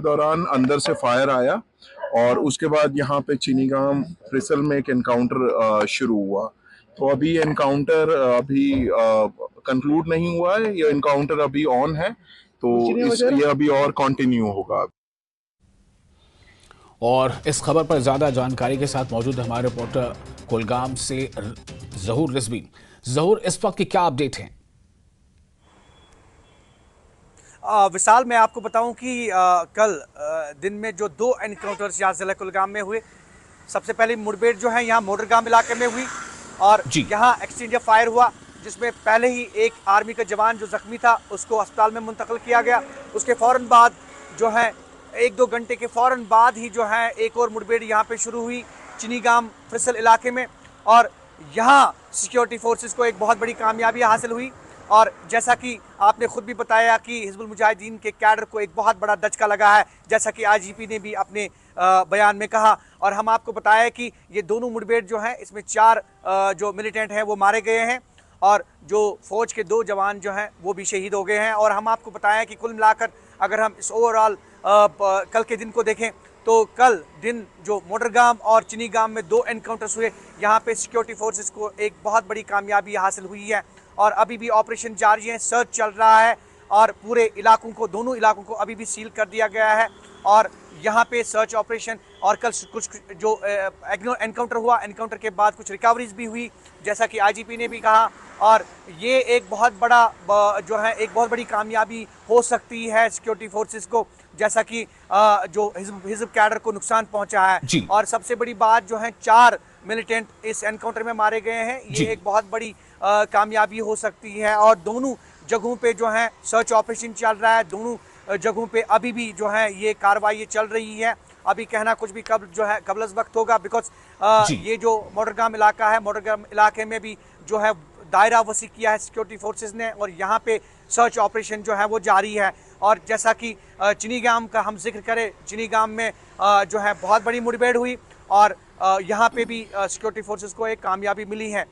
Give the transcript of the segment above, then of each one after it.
दौरान अंदर से फायर आया और उसके बाद यहाँ पे चीनीगाम फ्रिसल में एक एनकाउंटर शुरू हुआ। तो अभी एनकाउंटर अभी कंक्लूड नहीं हुआ है, ये एनकाउंटर अभी ऑन है, तो ये अभी और कंटिन्यू होगा। और इस खबर पर ज्यादा जानकारी के साथ मौजूद है हमारे रिपोर्टर कुलगाम से जहूर रिजवी। जहूर, इस वक्त की क्या अपडेट है? विशाल, मैं आपको बताऊं कि कल दिन में जो 2 एनकाउंटर्स यहाँ जिला कुलगाम में हुए। सबसे पहले मुठभेड़ जो है यहाँ मोटरगाम इलाके में हुई और यहाँ एक्सचेंज फायर हुआ, जिसमें पहले ही एक आर्मी का जवान जो जख्मी था उसको अस्पताल में मुंतकिल किया गया। उसके फौरन बाद जो है 1-2 घंटे के फौरन बाद ही जो है एक और मुठभेड़ यहाँ पे शुरू हुई चीनीगाम फ्रिसल इलाके में, और यहाँ सिक्योरिटी फोर्सेस को एक बहुत बड़ी कामयाबी हासिल हुई। और जैसा कि आपने खुद भी बताया कि हिजबुल मुजाहिदीन के कैडर को एक बहुत बड़ा दचका लगा है, जैसा कि आईजीपी ने भी अपने बयान में कहा। और हम आपको बताया कि ये दोनों मुठभेड़ जो हैं इसमें 4 जो मिलिटेंट हैं वो मारे गए हैं और जो फौज के 2 जवान जो हैं वो भी शहीद हो गए हैं। और हम आपको बताया कि कुल मिलाकर अगर हम इस ओवरऑल कल के दिन को देखें तो कल दिन जो मोटरगाम और चीनीगाम में 2 एनकाउंटर्स हुए, यहाँ पे सिक्योरिटी फोर्सेस को एक बहुत बड़ी कामयाबी हासिल हुई है और अभी भी ऑपरेशन जारी है, सर्च चल रहा है और पूरे इलाकों को, दोनों इलाकों को अभी भी सील कर दिया गया है। और यहाँ पे सर्च ऑपरेशन और कल कुछ जो एनकाउंटर हुआ, एनकाउंटर के बाद कुछ रिकवरीज भी हुई, जैसा कि आईजीपी ने भी कहा। और ये एक बहुत बड़ा जो है एक बहुत बड़ी कामयाबी हो सकती है सिक्योरिटी फोर्सेस को, जैसा कि जो हिजब कैडर को नुकसान पहुंचा है। और सबसे बड़ी बात जो है 4 मिलिटेंट इस एनकाउंटर में मारे गए हैं, ये एक बहुत बड़ी कामयाबी हो सकती है। और दोनों जगहों पे जो है सर्च ऑपरेशन चल रहा है, दोनों जगहों पे अभी भी जो है ये कार्रवाई चल रही है। अभी कहना कुछ भी कब जो है कबल वक्त होगा, बिकॉज ये जो मोटरगाम इलाका है, मोटरगाम इलाके में भी जो है दायरा वसी किया है सिक्योरिटी फोर्सेस ने और यहाँ पे सर्च ऑपरेशन जो है वो जारी है। और जैसा कि चीनीगाम का हम जिक्र करें, चीनीगाम में जो है बहुत बड़ी मुठभेड़ हुई और यहाँ पे भी सिक्योरिटी फोर्सेस को एक कामयाबी मिली है।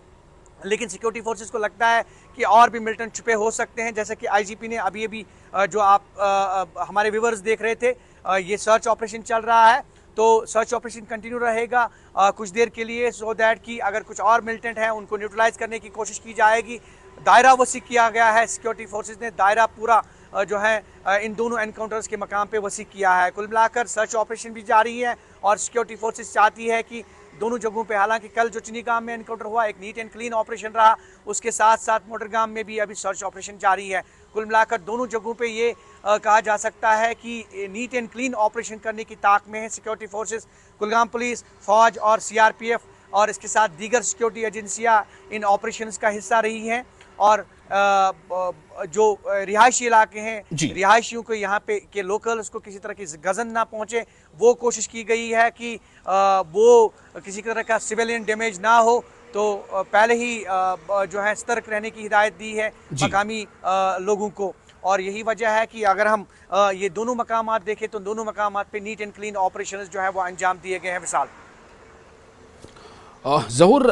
लेकिन सिक्योरिटी फोर्सेस को लगता है कि और भी मिलिटेंट छुपे हो सकते हैं, जैसे कि आईजीपी ने अभी जो आप हमारे व्यूअर्स देख रहे थे, ये सर्च ऑपरेशन चल रहा है, तो सर्च ऑपरेशन कंटिन्यू रहेगा कुछ देर के लिए, सो दैट कि अगर कुछ और मिलिटेंट हैं उनको न्यूट्रलाइज करने की कोशिश की जाएगी। दायरा वसी किया गया है, सिक्योरिटी फोर्सेस ने दायरा पूरा जो है इन दोनों एनकाउंटर्स के मकाम पे वसी किया है। कुल मिलाकर सर्च ऑपरेशन भी जारी है और सिक्योरिटी फोर्सेस चाहती है कि दोनों जगहों पे, हालांकि कल जो चीनीगाम में एनकाउंटर हुआ एक नीट एंड क्लीन ऑपरेशन रहा, उसके साथ साथ मोटरगाम में भी अभी सर्च ऑपरेशन जारी है। कुल मिलाकर दोनों जगहों पे ये कहा जा सकता है कि नीट एंड क्लीन ऑपरेशन करने की ताक में है सिक्योरिटी फोर्सेस। कुलगाम पुलिस, फौज और सीआरपीएफ और इसके साथ दीगर सिक्योरिटी एजेंसियां इन ऑपरेशंस का हिस्सा रही हैं। और जो रिहायशी इलाके हैं, रिहायशियों को यहाँ पे के लोकल्स को किसी तरह की गजन ना पहुँचे, वो कोशिश की गई है कि वो किसी तरह का सिविलियन डैमेज ना हो, तो पहले ही जो है सतर्क रहने की हिदायत दी है मकामी लोगों को। और यही वजह है कि अगर हम ये दोनों मकामात देखें तो दोनों मकामात पे नीट एंड क्लीन ऑपरेशंस जो है वो अंजाम दिए गए हैं। विशाल, जहूर,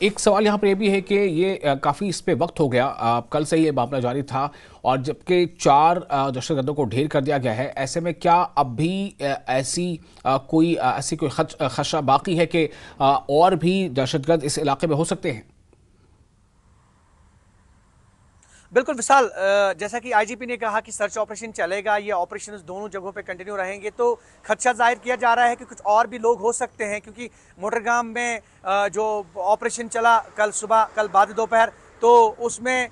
एक सवाल यहाँ पर यह भी है कि ये काफ़ी इस पे वक्त हो गया, कल से ये मामला जारी था और जबकि 4 दहशतगर्दों को ढेर कर दिया गया है, ऐसे में क्या अब भी ऐसी कोई खदशा बाकी है कि और भी दहशतगर्द इस इलाके में हो सकते हैं? बिल्कुल विशाल, जैसा कि आईजीपी ने कहा कि सर्च ऑपरेशन चलेगा, ये ऑपरेशन दोनों जगहों पे कंटिन्यू रहेंगे, तो खदशा जाहिर किया जा रहा है कि कुछ और भी लोग हो सकते हैं, क्योंकि मोटरगाम में जो ऑपरेशन चला कल सुबह, कल बाद दोपहर, तो उसमें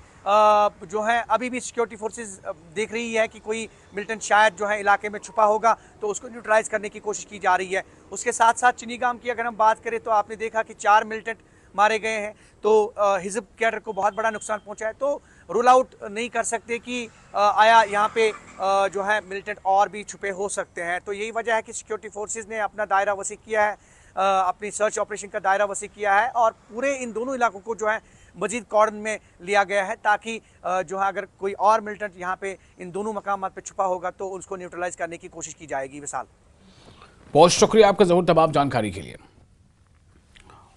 जो है अभी भी सिक्योरिटी फोर्सेस देख रही है कि कोई मिलिटेंट शायद जो है इलाके में छुपा होगा, तो उसको न्यूट्रलाइज करने की कोशिश की जा रही है। उसके साथ साथ चीनीगाम की अगर हम बात करें तो आपने देखा कि 4 मिलिटेंट मारे गए हैं, तो हिजब कैडर को बहुत बड़ा नुकसान पहुंचा है। तो रूल आउट नहीं कर सकते कि आया यहाँ पे जो है मिलिटेंट और भी छुपे हो सकते हैं। तो यही वजह है कि सिक्योरिटी फोर्सेस ने अपना दायरा वसी किया है, अपनी सर्च ऑपरेशन का दायरा वसी किया है और पूरे इन दोनों इलाकों को जो है मजीद कॉर्डन में लिया गया है, ताकि जो है अगर कोई और मिलिटेंट यहाँ पे इन दोनों मकामात पे छुपा होगा तो उसको न्यूट्रलाइज करने की कोशिश की जाएगी। विशाल, बहुत शुक्रिया आपका जरूर तमाम जानकारी के लिए।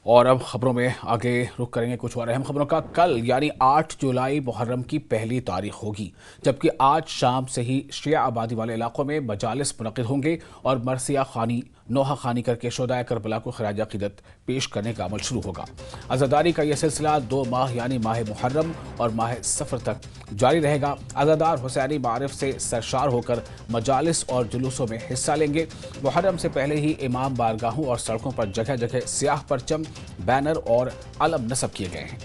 और अब खबरों में आगे रुख करेंगे कुछ और अहम खबरों का। कल यानी 8 जुलाई मुहर्रम की पहली तारीख होगी, जबकि आज शाम से ही शिया आबादी वाले इलाकों में मजालिस मुनक़िद होंगे और मरसिया खानी नोहा खानी करके शुहदाए करबला को खराज अक़ीदत पेश करने का अमल शुरू होगा। अज़ादारी का यह सिलसिला 2 माह यानी माह मुहर्रम और माह सफ़र तक जारी रहेगा। अज़ादार हुसैनी मारिफ से सरशार होकर मजालिस और जुलूसों में हिस्सा लेंगे। मुहर्रम से पहले ही इमाम बारगाहों और सड़कों पर जगह जगह स्याह परचम, बैनर और अलम नस्ब किए गए हैं।